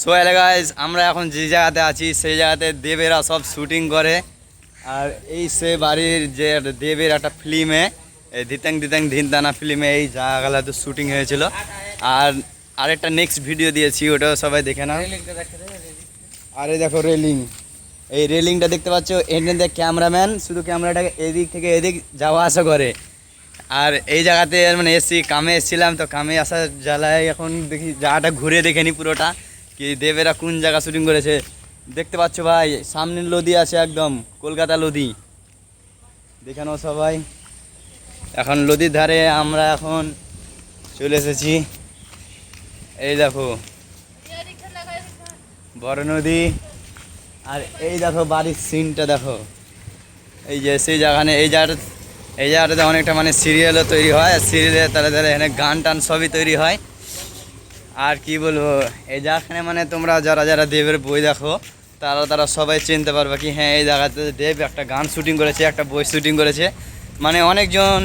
So hello guys, আমরা এখন যে জায়গাতে আছি সেই জায়গাতে দেবেরা সব শুটিং করে। আর এই সে বাড়ির যে দেবের একটা ফিল্মে ধিতাং ধিতাং ধিনদানা ফিল্মে এই জায়গাগুলোতে শুটিং হয়েছিল। আর আরেকটা নেক্সট ভিডিও দিয়েছি, ওটাও সবাই দেখে নাও। আরে দেখো রেলিং, এই রেলিংটা দেখতে পাচ্ছ, এনে ক্যামেরাম্যান শুধু ক্যামেরাটাকে এদিক থেকে এদিক যাওয়া আসা করে। আর এই জায়গাতে মানে এসছি, কামে এসেছিলাম, তো কামে আসার জ্বালায় এখন দেখি জায়গাটা ঘুরে দেখে নি পুরোটা, কি দেবেরা কোন জায়গা শুটিং করেছে। দেখতে পাচ্ছ ভাই, সামনে নদী আছে, একদম কলকাতা নদী, দেখে নাও সবাই। এখন নদীর ধারে আমরা এখন চলে এসেছি। এই দেখো বড় নদী, আর এই দেখো বাড়ির সিনটা দেখো। এই যে সেই জায়গানে এই জায়গাটাতে অনেকটা মানে সিরিয়ালও তৈরি হয়, আর সিরিয়ালে তারা তারা এখানে গান টান সবই তৈরি হয়। আর কি বলবো, এই জায়গাখানে মানে তোমরা যারা যারা দেবের বই দেখো তারা তারা সবাই চিনতে পারবে কি হ্যাঁ এই জায়গাতে দেব একটা গান শুটিং করেছে, একটা বই শুটিং করেছে। মানে অনেকজন